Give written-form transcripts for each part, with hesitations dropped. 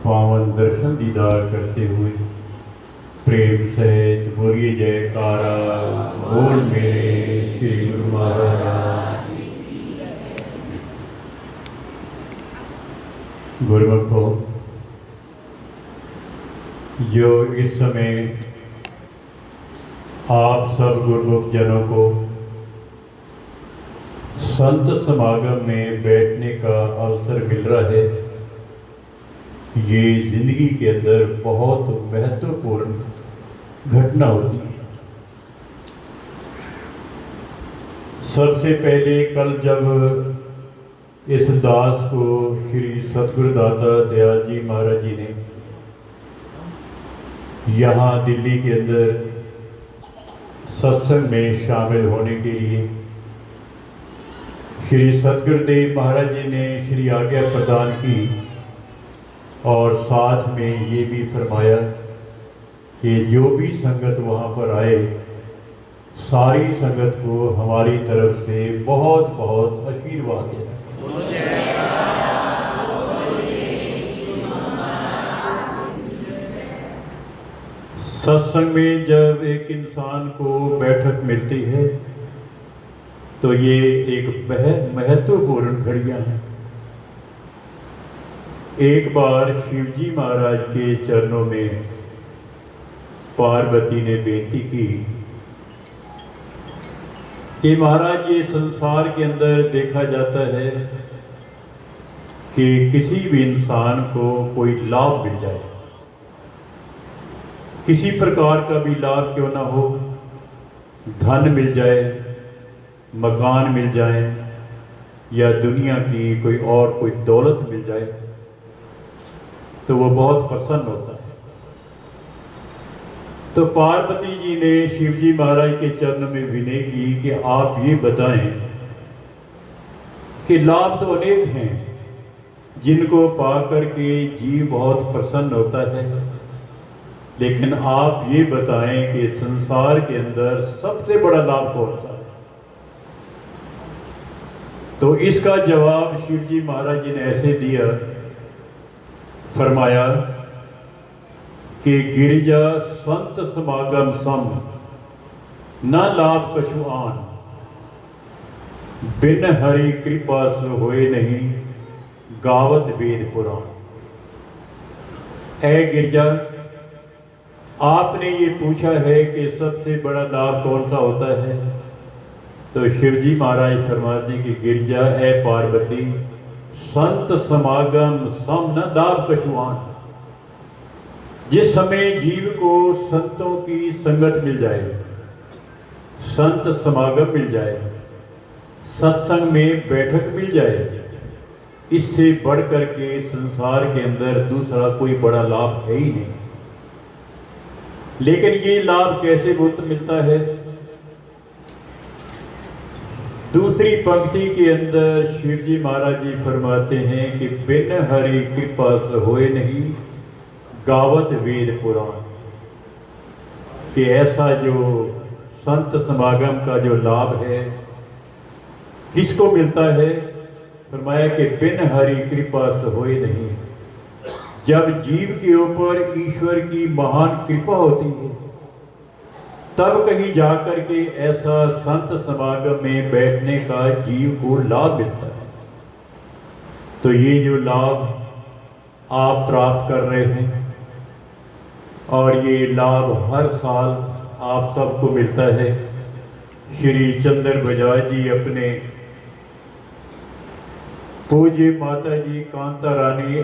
पावन दर्शन दीदार करते हुए प्रेम सहित बोलिए जयकारा बोल मेरे श्री गुरु महाराज। गुरुमुखो, जो इस समय आप सब गुरुमुख जनों को संत समागम में बैठने का अवसर मिल रहा है, ये जिंदगी के अंदर बहुत महत्वपूर्ण घटना होती है। सबसे पहले कल जब इस दास को श्री सतगुरुदाता दयाल जी महाराज जी ने यहाँ दिल्ली के अंदर सत्संग में शामिल होने के लिए श्री सतगुरुदेव महाराज जी ने श्री आज्ञा प्रदान की और साथ में ये भी फरमाया कि जो भी संगत वहाँ पर आए, सारी संगत को हमारी तरफ से बहुत बहुत आशीर्वाद है। सत्संग में जब एक इंसान को बैठक मिलती है तो ये एक महत्वपूर्ण घड़ियाँ हैं। एक बार शिवजी महाराज के चरणों में पार्वती ने बेनती की कि महाराज, ये संसार के अंदर देखा जाता है कि किसी भी इंसान को कोई लाभ मिल जाए, किसी प्रकार का भी लाभ क्यों ना हो, धन मिल जाए, मकान मिल जाए या दुनिया की कोई दौलत मिल जाए तो वो बहुत प्रसन्न होता है। तो पार्वती जी ने शिवजी महाराज के चरण में विनय की कि आप ये बताएं कि लाभ तो अनेक हैं जिनको पा करके जीव बहुत प्रसन्न होता है, लेकिन आप ये बताएं कि संसार के अंदर सबसे बड़ा लाभ कौन सा है। तो इसका जवाब शिवजी महाराज जी ने ऐसे दिया, फरमाया कि गिरिजा संत समागम सम न लाभ कछु आन, बिन हरि कृपा सो होए नहीं, गावत वेद पुराण। ऐ गिरिजा, आपने ये पूछा है कि सबसे बड़ा लाभ कौन सा होता है, तो शिवजी महाराज फरमाते कि गिरिजा, ऐ पार्वती, संत समागम सम न लाभ कछुआन। जिस समय जीव को संतों की संगत मिल जाए, संत समागम मिल जाए, सत्संग में बैठक मिल जाए, इससे बढ़कर के संसार के अंदर दूसरा कोई बड़ा लाभ है ही नहीं। लेकिन ये लाभ कैसे गुप्त मिलता है? दूसरी पंक्ति के अंदर शिवजी महाराज जी फरमाते हैं कि बिन हरि कृपा से होए नहीं, गावत वेद पुराण। कि ऐसा जो संत समागम का जो लाभ है किसको मिलता है? फरमाया कि बिन हरि कृपा से होए नहीं। जब जीव के ऊपर ईश्वर की महान कृपा होती है तब कहीं जाकर के ऐसा संत समागम में बैठने का जीव को लाभ मिलता है। तो ये जो लाभ आप प्राप्त कर रहे हैं और ये लाभ हर साल आप सबको मिलता है। श्री चंद्र बजाज जी अपने पूज्य माता जी कांता रानी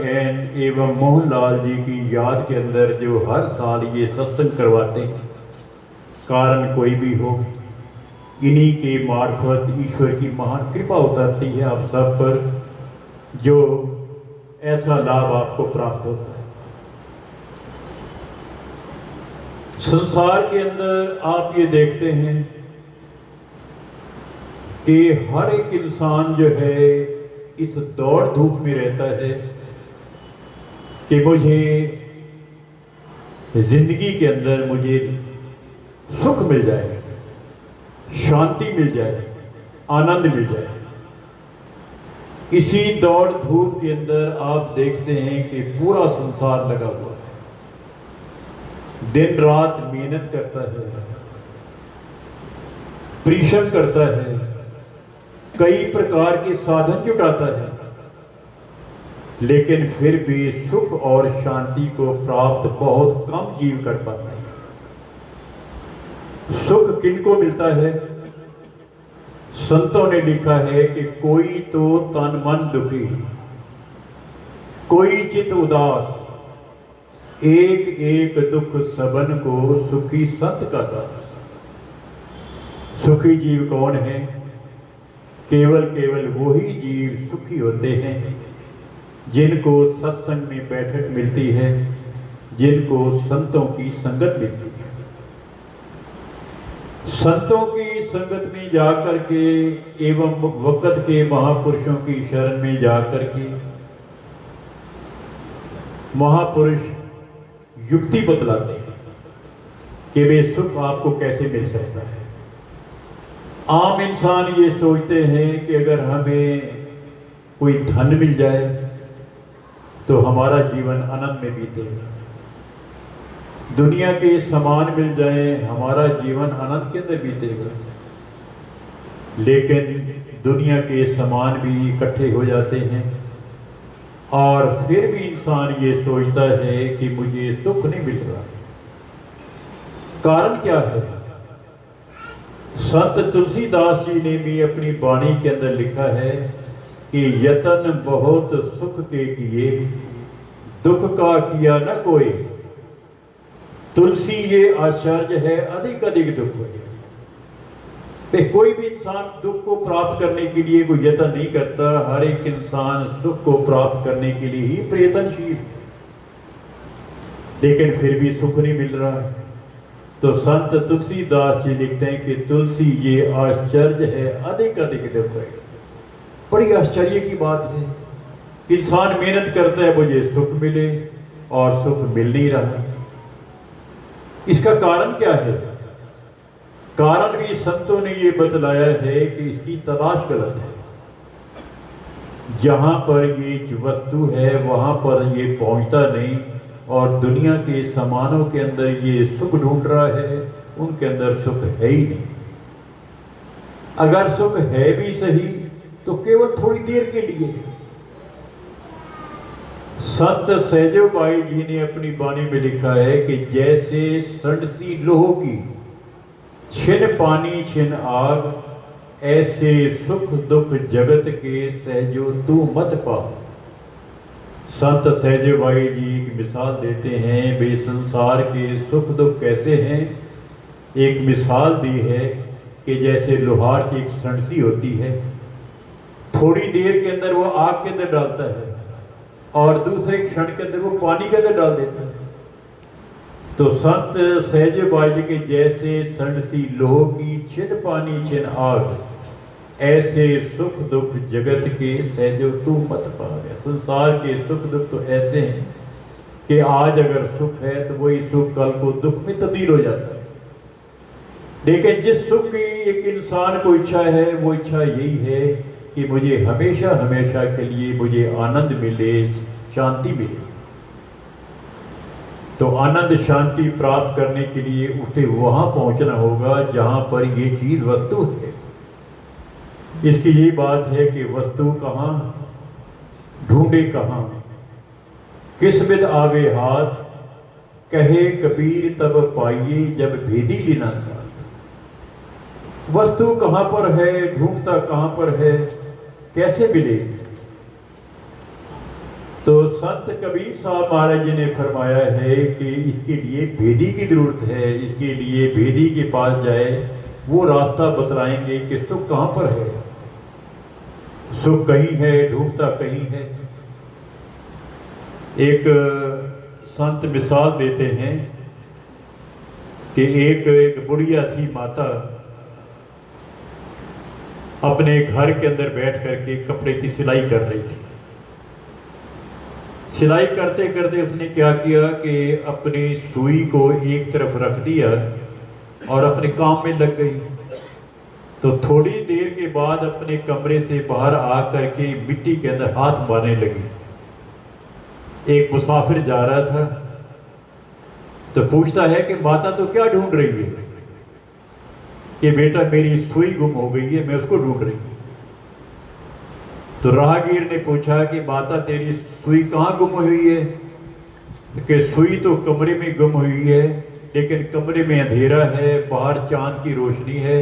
एवं मोहनलाल जी की याद के अंदर जो हर साल ये सत्संग करवाते हैं, कारण कोई भी हो, इन्हीं के मार्फत ईश्वर की महान कृपा उतरती है आप सब पर, जो ऐसा लाभ आपको प्राप्त होता है। संसार के अंदर आप ये देखते हैं कि हर एक इंसान जो है इस दौड़ धूप में रहता है कि मुझे जिंदगी के अंदर मुझे सुख मिल जाए, शांति मिल जाए, आनंद मिल जाए। इसी दौड़ धूप के अंदर आप देखते हैं कि पूरा संसार लगा हुआ है, दिन रात मेहनत करता है, परिश्रम करता है, कई प्रकार के साधन जुटाता है, लेकिन फिर भी सुख और शांति को प्राप्त बहुत कम जीव कर पाता है। सुख किनको मिलता है? संतों ने लिखा है कि कोई तो तन मन दुखी, कोई चित उदास, एक एक दुख सबन को सुखी संत का दास। सुखी जीव कौन है? केवल केवल वही जीव सुखी होते हैं जिनको सत्संग में बैठक मिलती है, जिनको संतों की संगत मिलती है। संतों की संगत में जाकर के एवं वक़्त के महापुरुषों की शरण में जाकर के महापुरुष युक्ति बतलाते हैं कि वे सुख आपको कैसे मिल सकता है। आम इंसान ये सोचते हैं कि अगर हमें कोई धन मिल जाए तो हमारा जीवन आनंद में बीतेगा, दुनिया के सामान मिल जाए हमारा जीवन आनंद के अंदर बीतेगा। लेकिन दुनिया के सामान भी इकट्ठे हो जाते हैं और फिर भी इंसान ये सोचता है कि मुझे सुख नहीं मिल रहा। कारण क्या है? संत तुलसीदास जी ने भी अपनी वाणी के अंदर लिखा है कि यतन बहुत सुख के किए, दुख का किया न कोई। तुलसी ये आश्चर्य है, अधिक अधिक दुख है। कोई भी इंसान दुख को प्राप्त करने के लिए कोई यत्न नहीं करता, हर एक इंसान सुख को प्राप्त करने के लिए ही प्रयत्नशील, लेकिन फिर भी सुख नहीं मिल रहा। तो संत तुलसीदास जी लिखते हैं कि तुलसी ये आश्चर्य है, अधिक अधिक दुख है। बड़ी आश्चर्य की बात है, इंसान मेहनत करता है मुझे सुख मिले और सुख मिल नहीं रहा। इसका कारण क्या है? कारण भी संतों ने ये बतलाया है कि इसकी तलाश गलत है। जहां पर ये वस्तु है वहां पर ये पहुंचता नहीं और दुनिया के सामानों के अंदर ये सुख ढूंढ रहा है, उनके अंदर सुख है ही नहीं। अगर सुख है भी सही तो केवल थोड़ी देर के लिए। संत सहजो बाई जी ने अपनी वाणी में लिखा है कि जैसे सड़सी लोह की छिन पानी छिन आग, ऐसे सुख दुख जगत के सहजो तू मत पा। संत सहजो बाई जी एक मिसाल देते हैं, वे संसार के सुख दुख कैसे हैं। एक मिसाल दी है कि जैसे लोहार की एक सड़सी होती है, थोड़ी देर के अंदर वो आग के अंदर डालता है और दूसरे क्षण के अंदर वो पानी के अंदर डाल देता है। तो संत सहज बाई जी के जैसे सड़सी लोह की छिन पानी छिन आग, ऐसे सुख दुख जगत के सहजो तू मत पा। संसार के सुख दुख तो ऐसे हैं कि आज अगर सुख है तो वही सुख कल को दुख में तब्दील हो जाता है। लेकिन जिस सुख की एक इंसान को इच्छा है, वो इच्छा यही है कि मुझे हमेशा हमेशा के लिए मुझे आनंद मिले, शांति मिले। तो आनंद शांति प्राप्त करने के लिए उसे वहां पहुंचना होगा जहां पर ये चीज वस्तु है। इसकी ये बात है कि वस्तु कहाँ, ढूंढे कहाँ, किस विद आवे हाथ, कहे कबीर तब पाइए जब भेदी लेना साथ। वस्तु कहाँ पर है, ढूंढता कहाँ पर है, कैसे मिलेगी? तो संत कबीर साहब महाराज जी ने फरमाया है कि इसके लिए भेदी की जरूरत है। इसके लिए भेदी के पास जाए, वो रास्ता बतलाएंगे कि सुख कहाँ पर है। सुख कहीं है, ढूंढता कहीं है। एक संत मिसाल देते हैं कि एक बुढ़िया थी माता, अपने घर के अंदर बैठ करके कपड़े की सिलाई कर रही थी। सिलाई करते करते उसने क्या किया कि अपनी सुई को एक तरफ रख दिया और अपने काम में लग गई। तो थोड़ी देर के बाद अपने कमरे से बाहर आकर के मिट्टी के अंदर हाथ मारने लगी। एक मुसाफिर जा रहा था तो पूछता है कि माता तो क्या ढूंढ रही है? कि बेटा मेरी सुई गुम हो गई है, मैं उसको ढूंढ रही हूँ। तो राहगीर ने पूछा कि माता तेरी सुई कहाँ गुम हुई है? कि सुई तो कमरे में गुम हुई है, लेकिन कमरे में अंधेरा है, बाहर चांद की रोशनी है।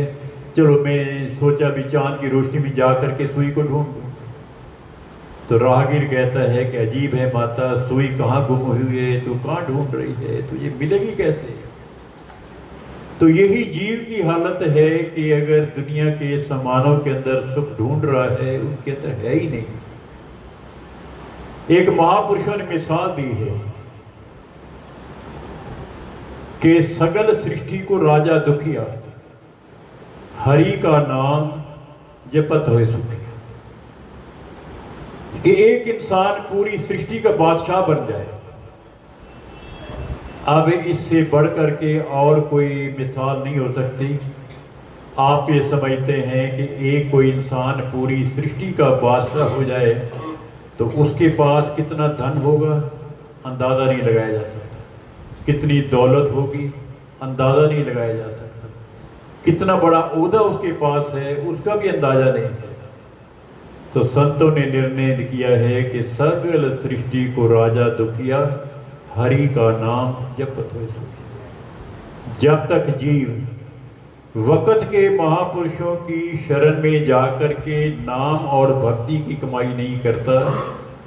चलो मैं सोचा भी चांद की रोशनी में जा करके सुई को ढूंढ लूं। तो राहगीर कहता है कि अजीब है माता, सुई कहाँ गुम हुई है, तू कहाँ ढूंढ रही है, तुझे मिलेगी कैसे? तो यही जीव की हालत है कि अगर दुनिया के सामानों के अंदर सुख ढूंढ रहा है, उनके अंदर है ही नहीं। एक महापुरुषों ने मिसाल दी है कि सगल सृष्टि को राजा दुखिया, हरि का नाम जपत होए सुखिया। कि एक इंसान पूरी सृष्टि का बादशाह बन जाए। अब इससे बढ़ करके और कोई मिसाल नहीं हो सकती। आप ये समझते हैं कि एक कोई इंसान पूरी सृष्टि का बादशाह हो जाए तो उसके पास कितना धन होगा अंदाज़ा नहीं लगाया जा सकता, कितनी दौलत होगी अंदाज़ा नहीं लगाया जा सकता, कितना बड़ा ओहदा उसके पास है उसका भी अंदाज़ा नहीं है। तो संतों ने निर्णय किया है कि सगल सृष्टि को राजा दुखिया, हरि का नाम जपत होए सुखिया। जब तक जीव वक़्त के महापुरुषों की शरण में जाकर के नाम और भक्ति की कमाई नहीं करता,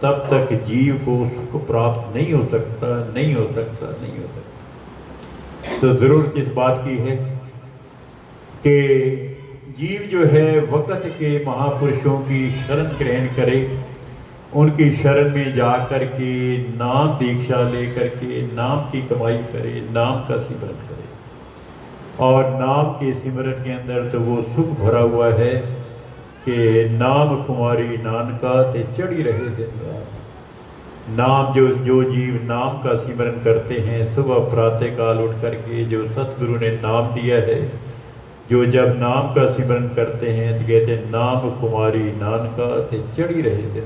तब तक जीव को सुख प्राप्त नहीं हो सकता, नहीं हो सकता, नहीं हो सकता। तो ज़रूरत इस बात की है कि जीव जो है वक़्त के महापुरुषों की शरण ग्रहण करे, उनकी शरण में जा कर के नाम दीक्षा लेकर के नाम की कमाई करे, नाम का सिमरन करे। और नाम के सिमरन के अंदर तो वो सुख भरा हुआ है कि नाम कुमारी नानका ते चढ़ी रहे दिन रात। नाम जो जीव नाम का सिमरन करते हैं, सुबह प्रातः काल उठ करके जो सतगुरु ने नाम दिया है, जो जब नाम का सिमरन करते हैं तो कहते हैं नाम कुमारी नानका ते चढ़ी रहे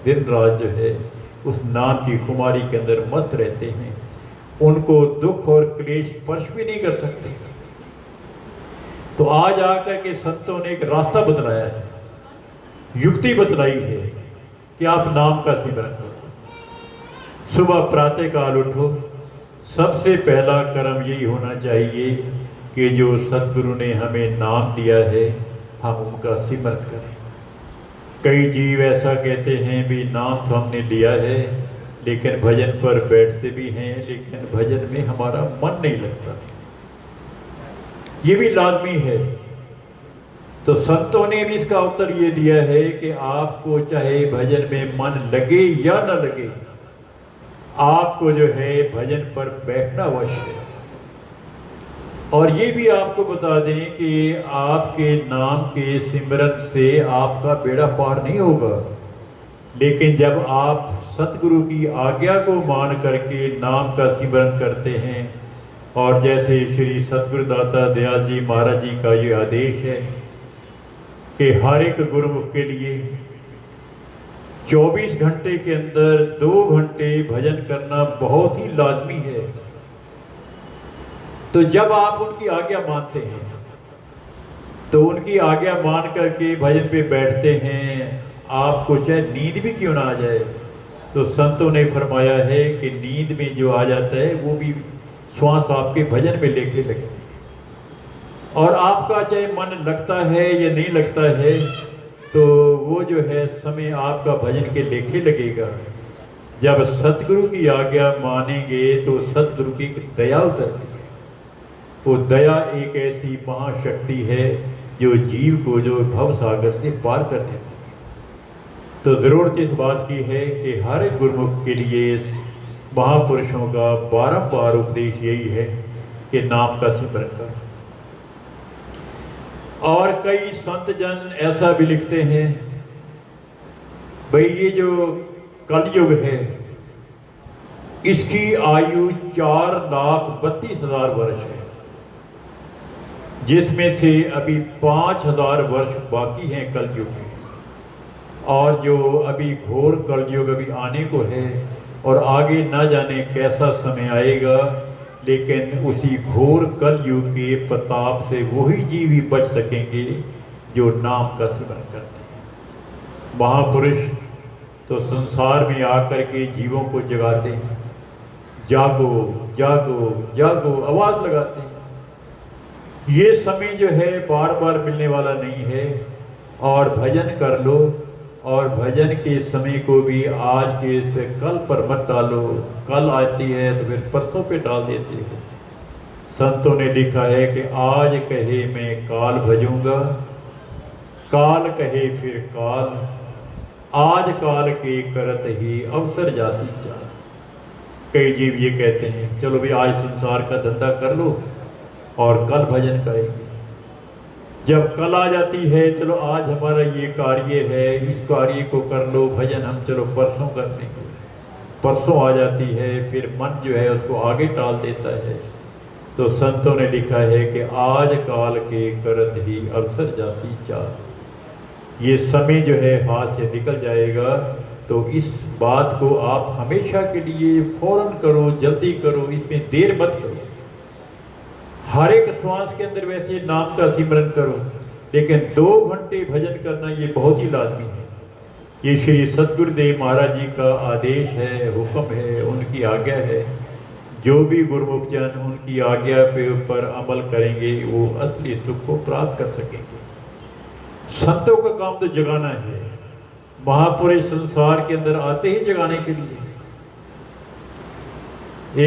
दिन रात जो है उस नाम की कुमारी के अंदर मस्त रहते हैं। उनको दुख और क्लेश स्पर्श भी नहीं कर सकते। तो आज आकर के संतों ने एक रास्ता बतलाया है, युक्ति बतलाई है कि आप नाम का सिमरन करो। सुबह प्रातः काल उठो, सबसे पहला कर्म यही होना चाहिए कि जो सतगुरु ने हमें नाम दिया है हम उनका सिमरन करें। कई जीव ऐसा कहते हैं भी नाम तो हमने लिया है, लेकिन भजन पर बैठते भी हैं, लेकिन भजन में हमारा मन नहीं लगता। ये भी लाजमी है। तो संतों ने भी इसका उत्तर ये दिया है कि आपको चाहे भजन में मन लगे या न लगे, आपको जो है भजन पर बैठना अवश्य है। और ये भी आपको बता दें कि आपके नाम के सिमरन से आपका बेड़ा पार नहीं होगा, लेकिन जब आप सतगुरु की आज्ञा को मान करके नाम का सिमरन करते हैं, और जैसे श्री सतगुरु दाता दयाल जी महाराज जी का ये आदेश है कि हर एक गुरुमुख के लिए 24 घंटे के अंदर 2 घंटे भजन करना बहुत ही लाजमी है। तो जब आप उनकी आज्ञा मानते हैं तो उनकी आज्ञा मान करके भजन पे बैठते हैं, आपको चाहे नींद भी क्यों ना आ जाए, तो संतों ने फरमाया है कि नींद में जो आ जाता है वो भी श्वास आपके भजन में लेके लगे। और आपका चाहे मन लगता है या नहीं लगता है, तो वो जो है समय आपका भजन के लेखे लगेगा। जब सतगुरु की आज्ञा मानेंगे तो सतगुरु की दया उतरती है। वो दया एक ऐसी महाशक्ति है जो जीव को जो भव सागर से पार कर देती है। तो ज़रूरत इस बात की है कि हर एक गुरुमुख के लिए महापुरुषों का बारंबार उपदेश यही है कि नाम का सिमरन करो। और कई संत जन ऐसा भी लिखते हैं, भाई ये जो कलयुग है इसकी आयु 4,32,000 वर्ष है। जिसमें से अभी 5000 वर्ष बाकी हैं कलयुग के, और जो अभी घोर कलयुग अभी आने को है, और आगे ना जाने कैसा समय आएगा, लेकिन उसी घोर कलयुग के प्रताप से वही जीव ही बच सकेंगे जो नाम का स्मरण करते हैं। महापुरुष तो संसार में आकर के जीवों को जगाते हैं, जागो जागो जागो आवाज लगाते हैं। ये समय जो है बार बार मिलने वाला नहीं है, और भजन कर लो, और भजन के समय को भी आज के इस पे कल पर मत डालो। कल आती है तो फिर परसों पे डाल देते हो। संतों ने लिखा है कि आज कहे मैं काल भजूंगा, काल कहे फिर काल, आज काल के करत ही अवसर जासी चाल। कई जीव ये कहते हैं चलो भी आज संसार का धंधा कर लो और कल भजन करेंगे। जब कल आ जाती है चलो आज हमारा ये कार्य है, इस कार्य को कर लो, भजन हम चलो परसों कर लेंगे। परसों आ जाती है, फिर मन जो है उसको आगे टाल देता है। तो संतों ने लिखा है कि आज काल के करत ही अवसर जासी चाल। ये समय जो है हाथ से निकल जाएगा, तो इस बात को आप हमेशा के लिए फौरन करो, जल्दी करो, इसमें देर मत करो। हर एक श्वास के अंदर वैसे नाम का सिमरन करो, लेकिन 2 घंटे भजन करना ये बहुत ही लाजमी है। ये श्री सतगुरुदेव महाराज जी का आदेश है, हुक्म है, उनकी आज्ञा है। जो भी गुरुमुख जन उनकी आज्ञा पे ऊपर अमल करेंगे वो असली सुख को प्राप्त कर सकेंगे। संतों का काम तो जगाना है। महापुरुष संसार के अंदर आते ही जगाने के लिए।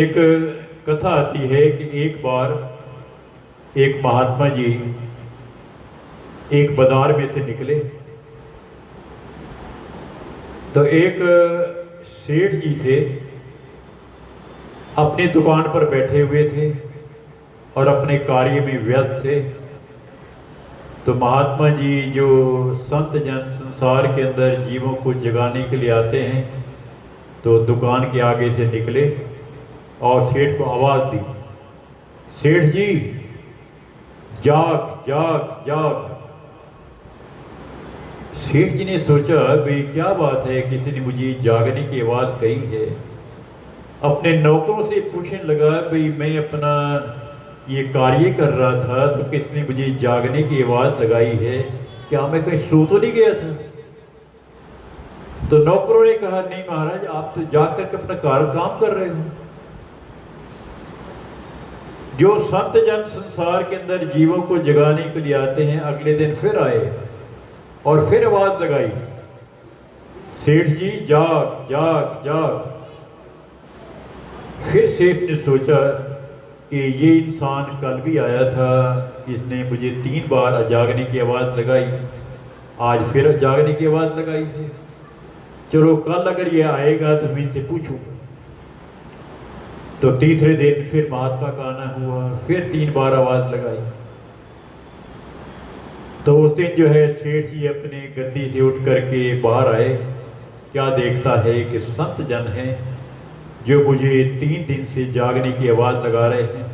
एक कथा आती है कि एक बार एक महात्मा जी एक बाजार में से निकले, तो एक सेठ जी थे, अपनी दुकान पर बैठे हुए थे और अपने कार्य में व्यस्त थे। तो महात्मा जी जो संत जन संसार के अंदर जीवों को जगाने के लिए आते हैं, तो दुकान के आगे से निकले और सेठ को आवाज दी, सेठ जी जाग जाग जाग। सेठ जी ने सोचा भाई क्या बात है, किसी ने मुझे जागने की आवाज कही है। अपने नौकरों से पूछने लगा भाई मैं अपना ये कार्य कर रहा था तो किसने मुझे जागने की आवाज लगाई है, क्या मैं कहीं सो तो नहीं गया था? तो नौकरों ने कहा नहीं महाराज, आप तो जाग करके अपना काम कर रहे हो। जो संत जन संसार के अंदर जीवों को जगाने के लिए आते हैं, अगले दिन फिर आए और फिर आवाज लगाई, सेठ जी जाग जाग जाग। फिर सेठ ने सोचा कि ये इंसान कल भी आया था, इसने मुझे 3 बार जागने की आवाज़ लगाई, आज फिर जागने की आवाज़ लगाई है। चलो कल अगर ये आएगा तो मैं इनसे पूछूं। तो तीसरे दिन फिर महात्मा का आना हुआ, फिर 3 बार आवाज़ लगाई। तो उस दिन जो है सेठ जी अपने गद्दी से उठ करके बाहर आए। क्या देखता है कि संत जन हैं जो मुझे 3 दिन से जागने की आवाज़ लगा रहे हैं।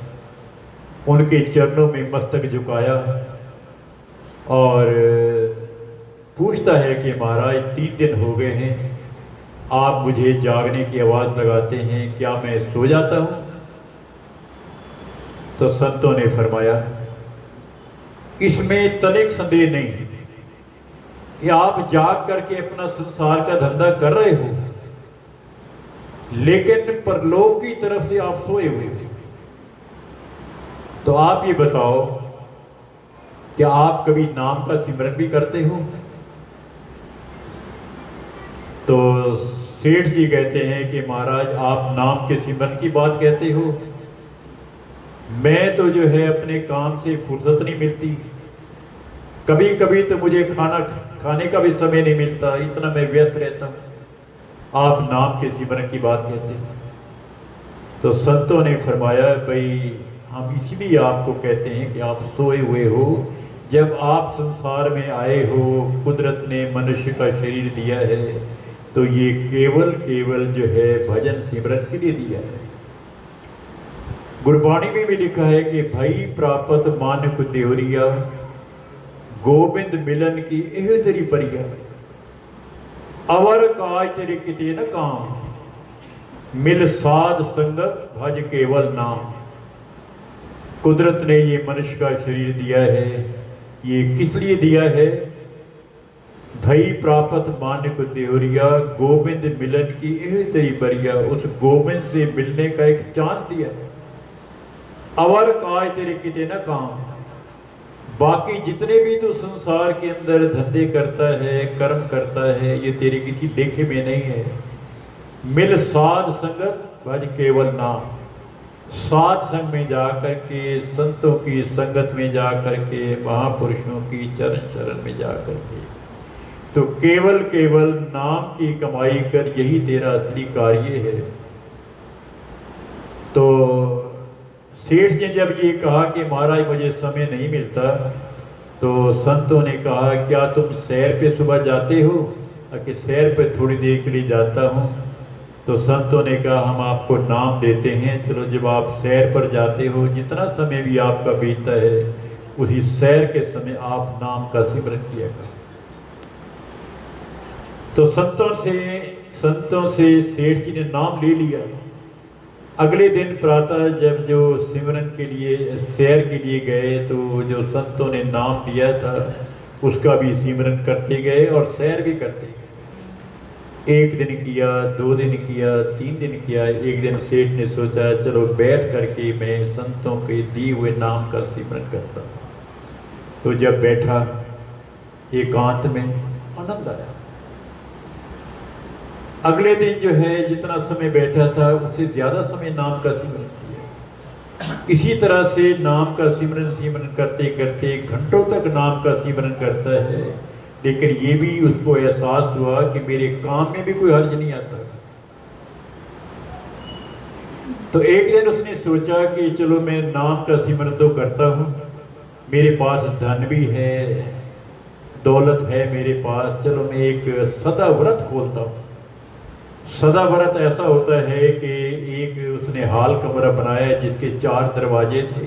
उनके चरणों में मस्तक झुकाया और पूछता है कि महाराज 3 दिन हो गए हैं, आप मुझे जागने की आवाज़ लगाते हैं, क्या मैं सो जाता हूँ? तो संतों ने फरमाया इसमें तनिक संदेह नहीं कि आप जाग करके अपना संसार का धंधा कर रहे हो, लेकिन परलोक की तरफ से आप सोए हुए थे। तो आप ये बताओ कि आप कभी नाम का सिमरन भी करते हो? तो सेठ जी कहते हैं कि महाराज आप नाम के सिमरन की बात कहते हो, मैं तो जो है अपने काम से फुर्सत नहीं मिलती, कभी कभी तो मुझे खाना खाने का भी समय नहीं मिलता, इतना मैं व्यस्त रहता हूँ, आप नाम के सिमरन की बात कहते हैं। तो संतों ने फरमाया भाई हम इसलिए आपको कहते हैं कि आप सोए हुए हो। जब आप संसार में आए हो, कुदरत ने मनुष्य का शरीर दिया है, तो ये केवल जो है भजन सिमरन के लिए दिया है। गुरबाणी में भी लिखा है कि भई प्रापत मानक देवरिया, गोबिंद मिलन की एह तेरी बरिया। अवर काज तेरे किते न काम, मिल साध संगत भज केवल नाम। कुदरत ने ये मनुष्य का शरीर दिया है, ये किस लिए दिया है? भई प्रापत मानक देवरिया, गोविंद मिलन की एह तेरी बरिया। उस गोविंद से मिलने का एक चांस दिया। अवर काज तेरे किते न काम, बाकी जितने भी तो संसार के अंदर धंधे करता है, कर्म करता है, ये तेरे किसी लेखे में नहीं है। मिल साध संगत भज केवल नाम। साध संग में जाकर के, संतों की संगत में जाकर के, महापुरुषों की चरण शरण में जाकर के, तो केवल केवल नाम की कमाई कर, यही तेरा असली कार्य है। तो सेठ ने जब ये कहा कि महाराज मुझे समय नहीं मिलता, तो संतों ने कहा क्या तुम सैर पे सुबह जाते हो? कि सैर पे थोड़ी देर के लिए जाता हूँ। तो संतों ने कहा हम आपको नाम देते हैं, चलो जब आप सैर पर जाते हो, जितना समय भी आपका बीतता है, उसी सैर के समय आप नाम का सिमरन किया करो। तो संतों से सेठ जी ने नाम ले लिया। अगले दिन प्रातः जब जो सिमरन के लिए, सैर के लिए गए, तो जो संतों ने नाम दिया था उसका भी सिमरन करते गए और सैर भी करते गए। एक दिन किया, 2 दिन किया, 3 दिन किया। एक दिन सेठ ने सोचा चलो बैठ करके मैं संतों के दिए हुए नाम का सिमरन करता हूँ। तो जब बैठा, एकांत में आनंद आया। अगले दिन जो है जितना समय बैठा था उससे ज्यादा समय नाम का सिमरन किया। इसी तरह से नाम का सिमरन करते करते घंटों तक नाम का सिमरन करता है, लेकिन ये भी उसको एहसास हुआ कि मेरे काम में भी कोई हर्ज नहीं आता। तो एक दिन उसने सोचा कि चलो मैं नाम का सिमरन तो करता हूँ, मेरे पास धन भी है, दौलत है मेरे पास, चलो मैं एक सदा व्रत खोलता हूँ। सदा व्रत ऐसा होता है कि एक उसने हाल कमरा बनाया जिसके 4 दरवाजे थे।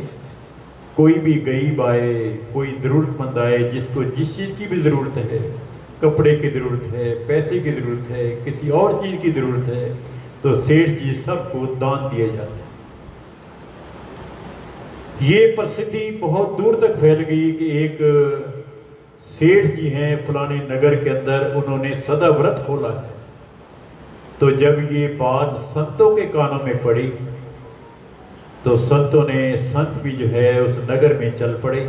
कोई भी गरीब आए, कोई ज़रूरतमंद आए, जिसको जिस चीज़ की भी ज़रूरत है, कपड़े की ज़रूरत है, पैसे की ज़रूरत है, किसी और चीज़ की ज़रूरत है, तो सेठ जी सबको दान दिए जाते हैं। ये प्रसिद्धि बहुत दूर तक फैल गई कि एक सेठ जी हैं फलाने नगर के अंदर, उन्होंने सदा व्रत खोला है। तो जब ये बात संतों के कानों में पड़ी, तो संत भी जो है उस नगर में चल पड़े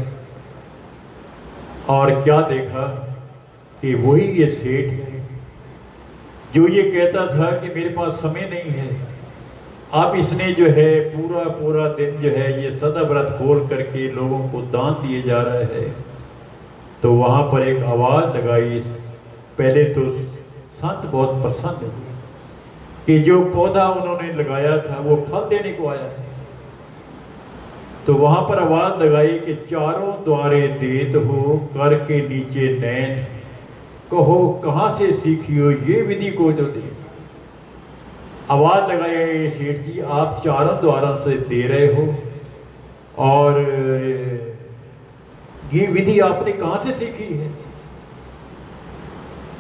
और क्या देखा कि वही ये सेठ है जो ये कहता था कि मेरे पास समय नहीं है। अब इसने जो है पूरा दिन जो है ये सदा व्रत खोल करके लोगों को दान दिए जा रहा है। तो वहाँ पर एक आवाज़ लगाई। पहले तो संत बहुत प्रसन्न हुए कि जो पौधा उन्होंने लगाया था वो फल देने को आया है। तो वहां पर आवाज लगाई कि चारों द्वारे देत हो, कर के नीचे नैन, कहो कहाँ से सीखियो ये विधि को जो दे। आवाज लगाई सेठ जी आप चारों द्वारों से दे रहे हो और ये विधि आपने कहाँ से सीखी है?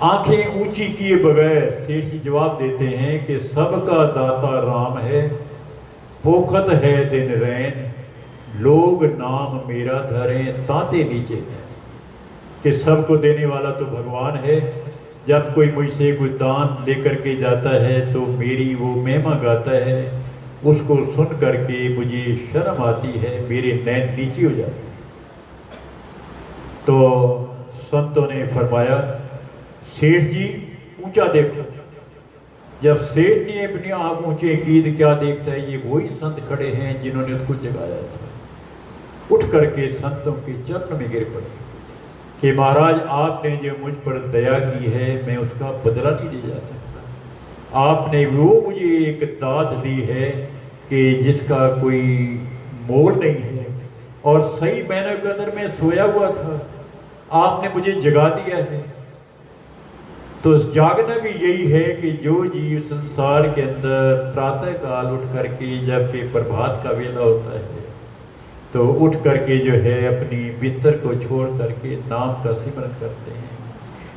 आंखें ऊंची किए बगैर सेठ जी जवाब देते हैं कि सबका दाता राम है, पोखत है दिन रैन, लोग नाम मेरा धरें ताते नीचे। कि सबको देने वाला तो भगवान है। जब कोई मुझसे कोई दान लेकर के जाता है तो मेरी वो महिमा गाता है, उसको सुन करके मुझे शर्म आती है, मेरे नैन नीचे हो जाते हैं। तो संतों ने फरमाया सेठ जी ऊंचा देखो। जब सेठ ने अपनी आंख ऊंचे की तो क्या देखता है, ये वही संत खड़े हैं जिन्होंने उसको जगाया था। उठ करके संतों के चरण में गिर पड़े कि महाराज आपने जो मुझ पर दया की है मैं उसका बदला नहीं दे जा सकता। आपने वो मुझे एक दात दी है कि जिसका कोई मोल नहीं है, और सही महीने के अंदर मैं सोया हुआ था, आपने मुझे जगा दिया है। तो जागना भी यही है कि जो जीव संसार के अंदर प्रातः काल उठ करके जबकि प्रभात का वेला होता है तो उठ करके जो है अपनी बिस्तर को छोड़ करके नाम का सिमरन करते हैं,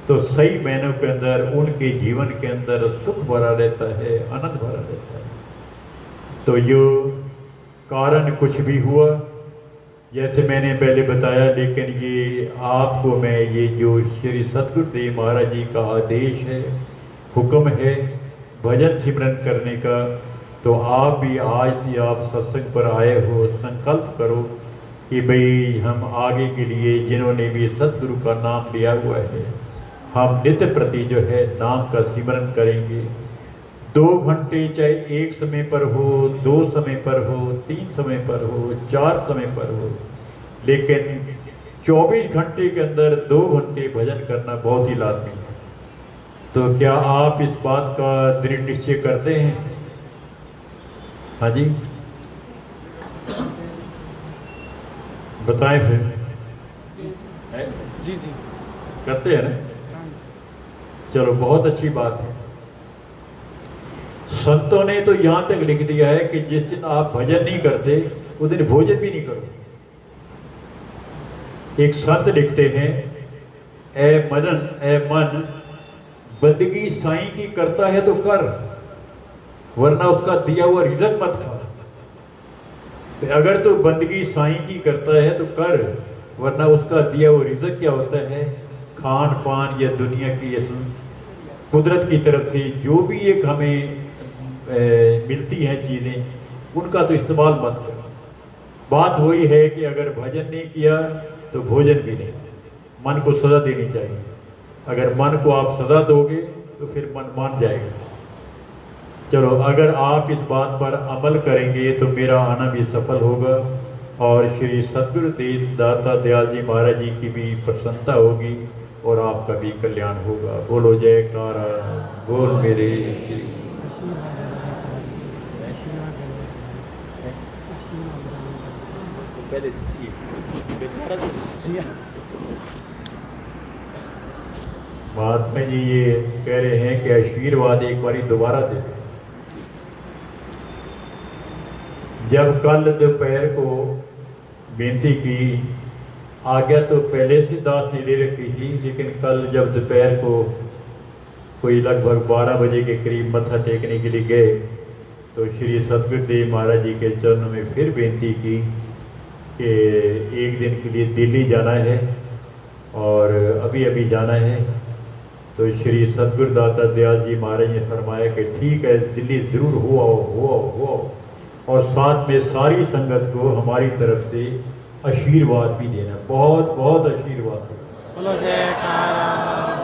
तो सही मायनों के अंदर उनके जीवन के अंदर सुख भरा रहता है, आनंद भरा रहता है। तो जो कारण कुछ भी हुआ, जैसे मैंने पहले बताया, लेकिन ये आपको मैं ये जो श्री सतगुरुदेव महाराज जी का आदेश है, हुक्म है भजन सिमरन करने का, तो आप भी आज से आप सत्संग पर आए हो, संकल्प करो कि भाई हम आगे के लिए जिन्होंने भी सतगुरु का नाम लिया हुआ है, हम नित्य प्रति जो है नाम का सिमरन करेंगे। 2 घंटे चाहे एक समय पर हो, 2 समय पर हो, 3 समय पर हो, 4 समय पर हो, लेकिन 24 घंटे के अंदर 2 घंटे भजन करना बहुत ही लाजमी है। तो क्या आप इस बात का दृढ़ निश्चय करते हैं? हाँ जी, बताएं फिर। जी जी करते हैं ना? चलो, बहुत अच्छी बात है। संतों ने तो यहां तक लिख दिया है कि जिस दिन आप भजन नहीं करते उस दिन भोजन भी नहीं करो। एक संत लिखते हैं, ए मन बंदगी साईं की करता है तो कर, वरना उसका दिया हुआ रिजल्ट मत खा। अगर तो बंदगी साईं की करता है तो कर, वरना उसका दिया हुआ रिजल्ट क्या होता है? खान पान या दुनिया की कुदरत की तरफ से जो भी एक हमें मिलती हैं चीज़ें, उनका तो इस्तेमाल मत करो। बात वही है कि अगर भजन नहीं किया तो भोजन भी नहीं। मन को सज़ा देनी चाहिए। अगर मन को आप सज़ा दोगे तो फिर मन मान जाएगा। चलो, अगर आप इस बात पर अमल करेंगे तो मेरा आना भी सफल होगा और श्री सतगुरुदेव दाता दयाल जी महाराज जी की भी प्रसन्नता होगी और आपका भी कल्याण होगा। बोलो जयकारा बोल मेरे श्री। महात्मा जी ये कह रहे हैं कि आशीर्वाद एक बारी दोबारा दे। जब कल दोपहर को बेनती की, आज्ञा तो पहले से दास ने ले रखी थी, लेकिन कल जब दोपहर को कोई लगभग 12 बजे के करीब मत्था टेकने के लिए गए तो श्री सतगुरुदेव महाराज जी के चरणों में फिर बेनती की कि एक दिन के लिए दिल्ली जाना है और अभी अभी जाना है। तो श्री सतगुरुदाता दयाल जी महाराज ने फरमाया कि ठीक है, दिल्ली ज़रूर हो आओ, और साथ में सारी संगत को हमारी तरफ से आशीर्वाद भी देना। बहुत बहुत आशीर्वाद देना। बोलो जयकारा।